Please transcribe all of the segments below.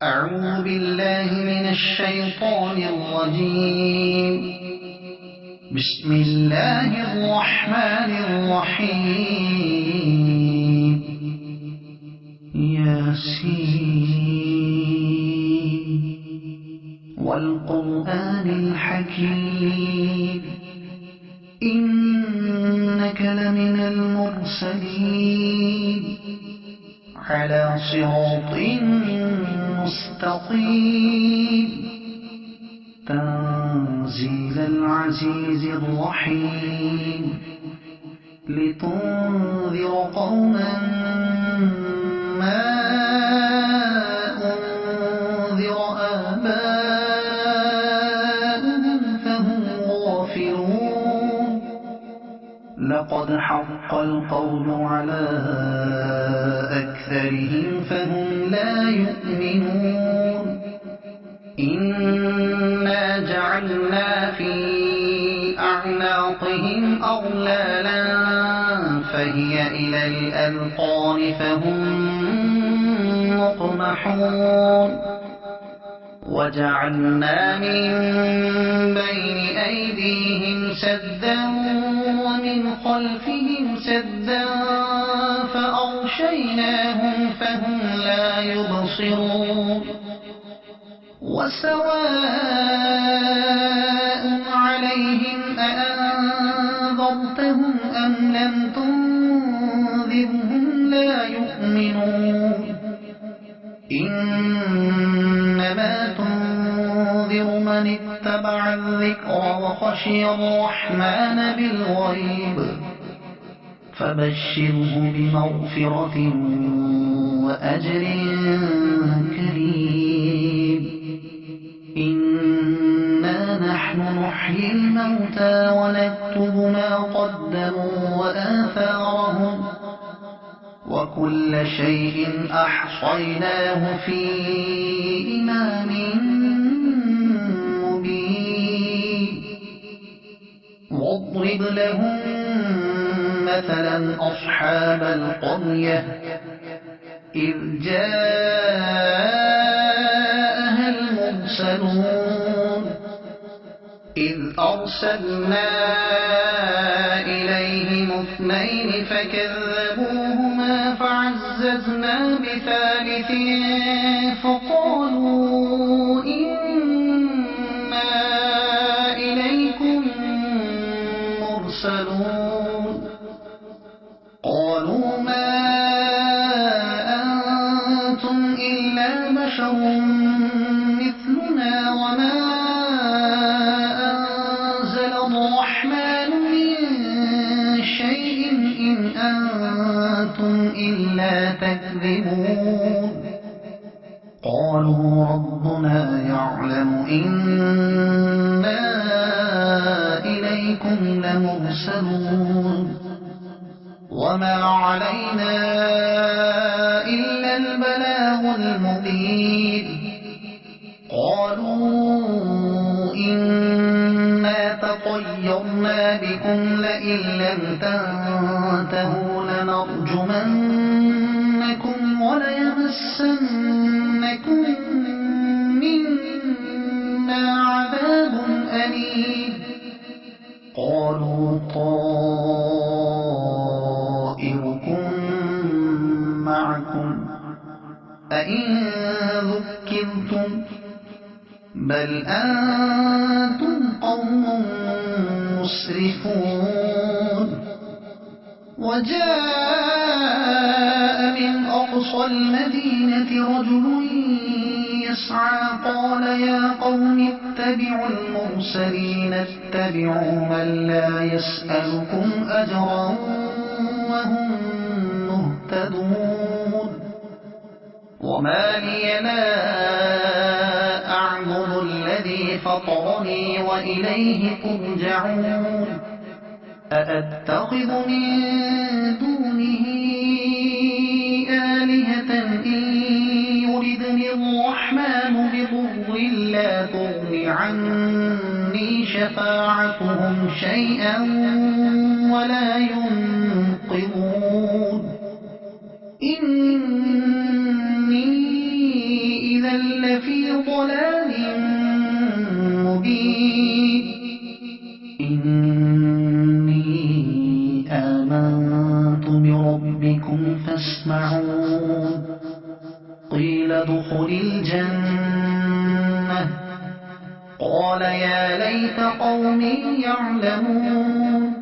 أعوذ بالله من الشيطان الرجيم. بسم الله الرحمن الرحيم. ياسين والقرآن الحكيم إنك لمن المرسلين على صراط مستقيم تنزيل العزيز الرحيم لتنذر قوما ما أنذر آباؤهم فهم غافلون. لقد حق القول على أكثرهم فهم لا يؤمنون. إنا جعلنا في أعناقهم أغلالا فهي إلى الأذقان فهم مقمحون. وجعلنا من بين أيديهم سدا ومن خلفهم سدا فأغشيناهم فهم لا يبصرون. وسواء عليهم أأنذرتهم أم لم تنذرهم لا يؤمنون. إنما تنذر من اتبع الذكر وخشي الرحمن بالغيب فبشره بمغفرة وأجر كريم. إنا نحن نحيي الموتى ونكتب ما قدموا وآثارهم وكل شيء أحصيناه في إمام مبين. واضرب لهم مثلا أصحاب القرية إذ جاءها المرسلون إذ أرسلنا إليهم اثنين فكذبوهما فعززنا بثالث فقالوا إنا إليكم مرسلون. قالوا ما أنتم إلا بشر مثلنا وما أنزل الرحمن من شيء إن أنتم إلا تكذبون. قالوا ربنا يعلم إنا إليكم لمرسلون وما علينا إلا البلاغ المبين. قالوا إنا تطيرنا بكم لئن لم تنتهوا لنرجمنكم وليمسنكم منا عذاب أليم. قالوا طائركم معكم أئن ذكرتم بل أنتم قوم مسرفون. وجاء من أقصى المدينة رجل يسعى قال يا قوم اتبعوا المرسلين اتبعوا من لا يسألكم أجرا وهم مهتدون. وما لي لا أعبد الذي فطرني وإليه ترجعون. أأتخذ من دونه آلهة إن يردني الرحمن بضر لا تغن عني شفاعتهم شيئا ولا ينقذون. إني إذا ضلال مبين إني آمنت بربكم فاسمعون قيل ادخل الجنة قال يا ليت قومي يعلمون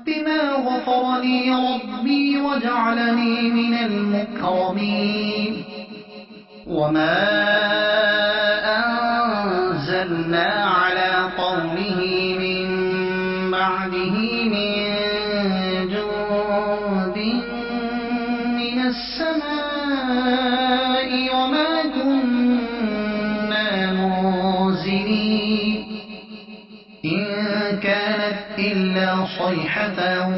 بما غفر لي ربي وجعلني من المكرمين وما أنزلنا على قومه من بعده من جند من السماء وما كنا منزلين إن كانت إلا صيحة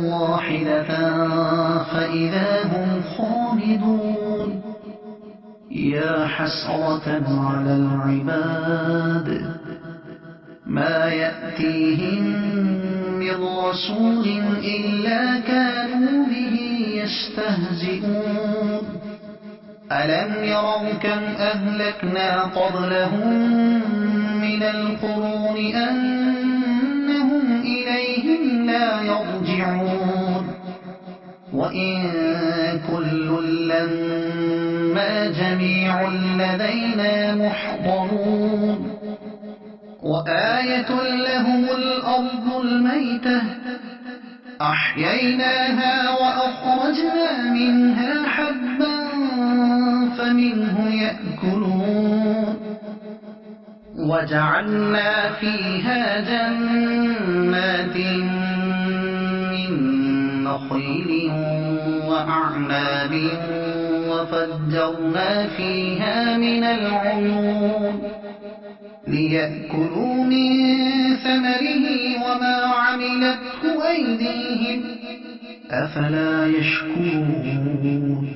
واحدة فإذا هم خامدون يا حسرة على العباد ما يأتيهم من رسول إلا كانوا به يستهزئون ألم يروا كم أهلكنا قبلهم من القرون أنهم إليهم لا يرجعون وإن كل لما جميع لدينا محضرون وآية لهم الأرض الميتة أحييناها وأخرجنا منها حبا فمنه يأكلون وجعلنا فيها جنات من نخيل وأعناب وفجرنا فيها من العيون ليأكلوا من ثمره وما عملته أيديهم أفلا يشكرون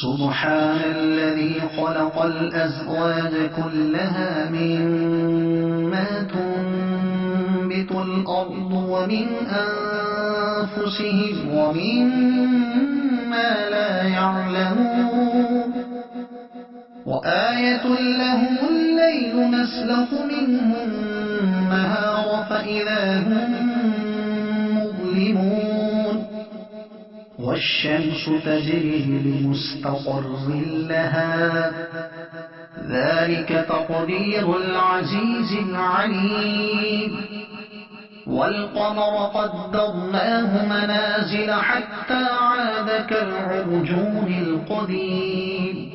سبحان الذي خلق الأزواج كلها مما تنبت الأرض ومن أنفسهم ومما لا يعلمون وآية لهم الليل نسلخ منه النهار فإذا هم مظلمون والشمس تجري لمستقر لها ذلك تقدير العزيز العليم والقمر قدرناه منازل حتى عاد كالعرجون القديم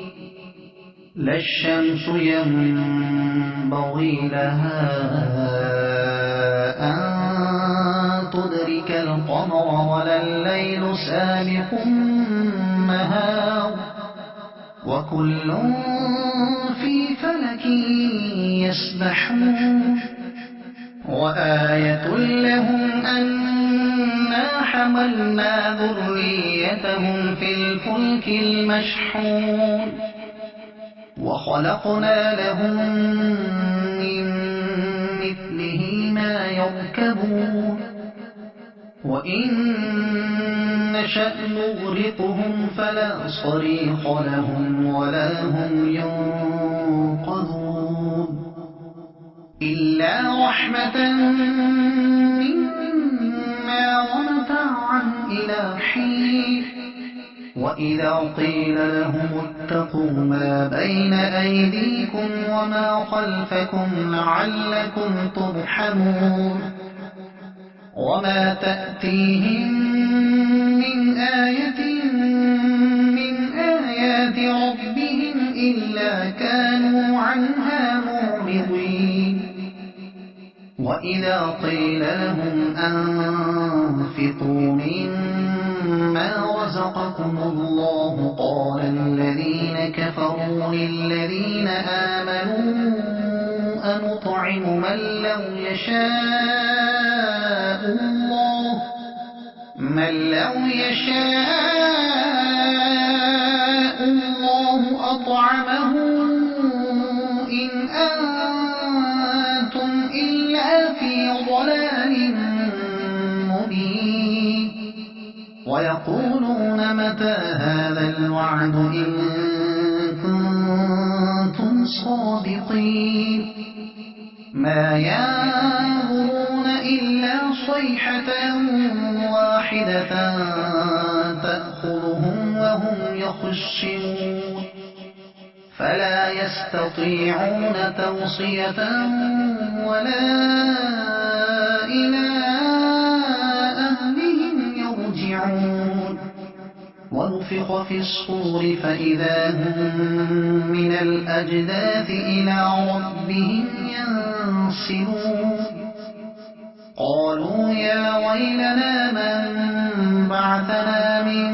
لا الشمس ينبغي لها أن تدرك القمر ولا الليل سابق النهار وكل في فلك يسبحون وآية لهم أنا حملنا ذريتهم في الفلك المشحون وخلقنا لهم من مثله ما يركبون وإن نشأ نغرقهم فلا صريخ لهم ولا هم ينقذون إلا رحمة منا ومتاعا إلى حين وإذا قيل لهم اتقوا ما بين أيديكم وما خلفكم لعلكم ترحمون وما تأتيهم من آية من آيات ربهم إلا كانوا عنها معرضين وإذا قيل لهم أنفقوا مما رزقكم الله قال الذين كفروا للذين آمنوا أنطعم من لو يشاء الله أطعمه إن أنتم إلا في ضلال مبين ويقولون متى هذا الوعد إن مستطيل ما ينظرون إلا صيحة واحدة تأخذهم وهم يخصمون فلا يستطيعون توصية ولا إلى أهلهم يرجعون ونفخ في الصور فإذا هم من الأجداث إلى ربهم ينسلون قالوا يا ويلنا من بعثنا من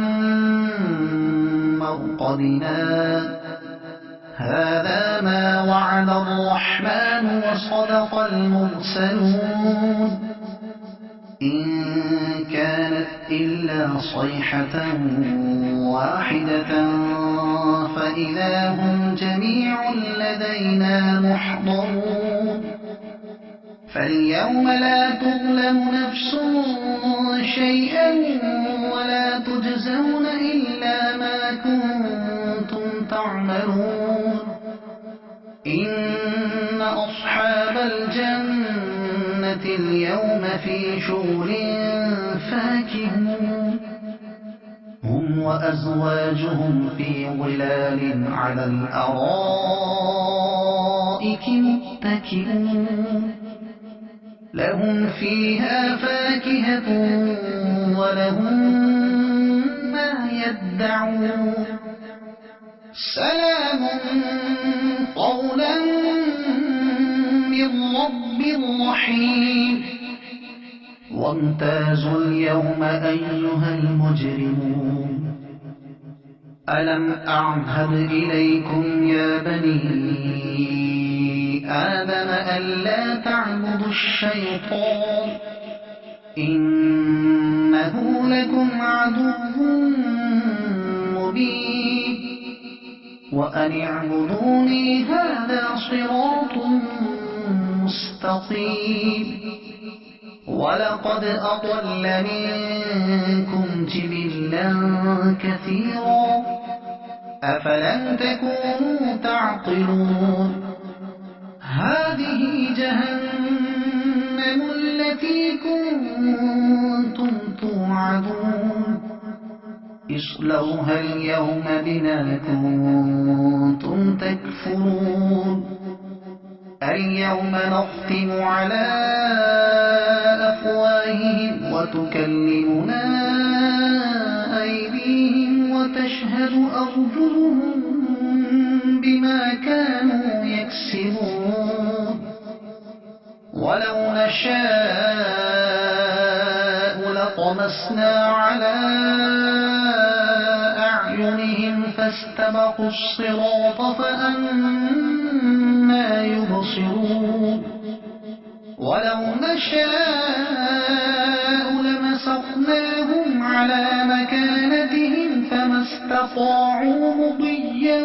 مرقدنا هذا ما وعد الرحمن وصدق المرسلون إن كانت إلا صيحة واحدة فإذا هم جميع لدينا محضرون فاليوم لا تظلم نفس شيئا ولا تجزون إلا ما كنتم تعملون إن أصحاب الجنة اليوم في شغل فاكهون هم وأزواجهم في ظلال على الأرائك متكئون لهم فيها فاكهة ولهم ما يدعون سلام قولا من رب رحيم وامتازوا اليوم أيها المجرمون ألم أعهد إليكم يا بني آدم ألا تعبدوا الشيطان إنه لكم عدو مبين وأن اعبدوني هذا صراط مستقيم ولقد أضل منكم جبلا كثيرا أفلم تكونوا تعقلون هذه جهنم التي كنتم توعدون اصلوها اليوم بما كنتم تكفرون اليوم نختم على أفواههم وتكلمنا أيديهم وتشهد أرجلهم بما كانوا يكسبون ولو نشاء لطمسنا على أعينهم فاستبقوا الصراط فأنى يبصرون ولو نشاء لمسخناهم على مكانتهم فما استطاعوا مضيا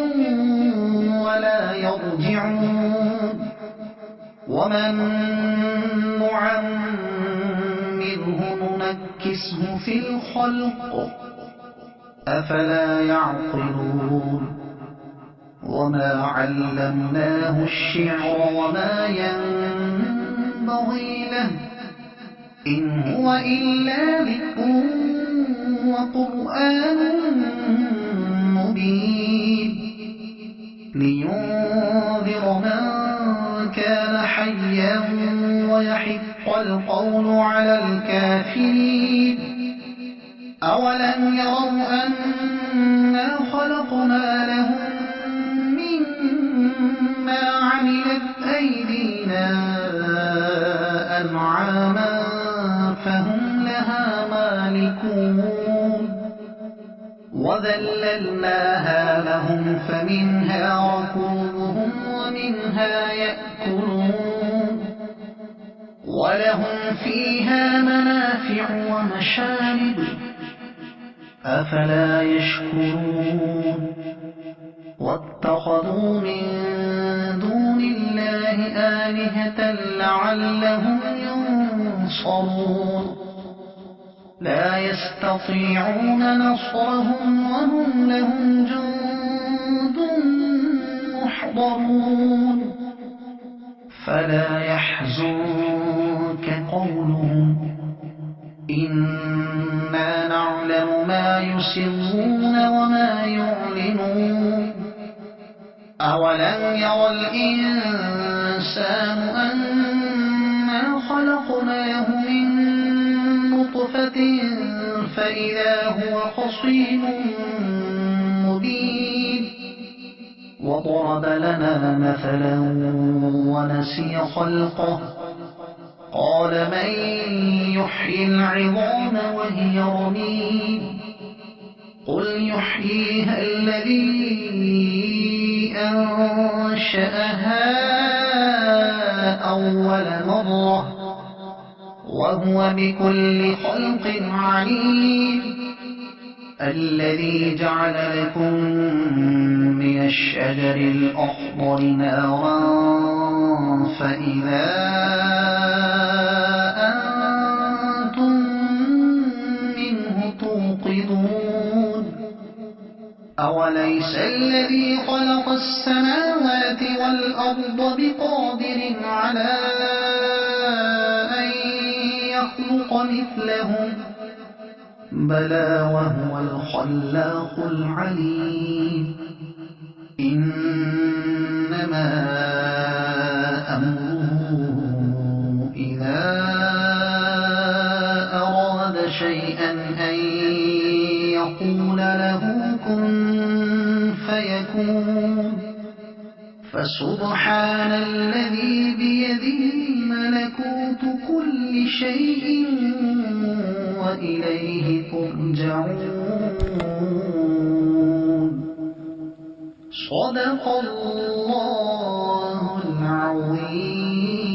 ولا يرجعون ومن نعمره ننكسه في الخلق أفلا يعقلون وما علمناه الشعر وما ينبغي له إن هو إلا ذكر وقرآن مبين لينذر من كان حيا ويحق القول على الكافرين أولم يروا أنا خلقنا لهم مما عملت أيدينا أنعاما فهم لها مالكون وذللناها لهم فمنها ركوبهم ومنها يأكلون ولهم فيها منافع ومشارب أفلا يشكرون واتخذوا من دون الله آلهة لعلهم ينصرون لا يستطيعون نصرهم وهم لهم جند محضرون فلا يحزنك قولهم إنا نعلم ما يسرون وما يعلنون أولم ير الإنسان أنا خلقناه من نطفة فإذا هو خصيم مبين وضرب لنا مثلا ونسي خلقه قال من يحيي العظام وهي رميم قل يحييها الذي أنشأها أول مرة وهو بكل خلق عليم الذي جعل لكم من الشجر الأخضر نارا فإذا أنتم منه توقدون أوليس الذي خلق السماوات والأرض بقادر على أن يخلق مثلهم بلى وهو الخلاق العليم إنما أمره إذا أراد شيئا أن يقول له كن فيكون فسبحان الذي بيده ملكوت كل شيء وإليه ترجعون صدق الله العظيم.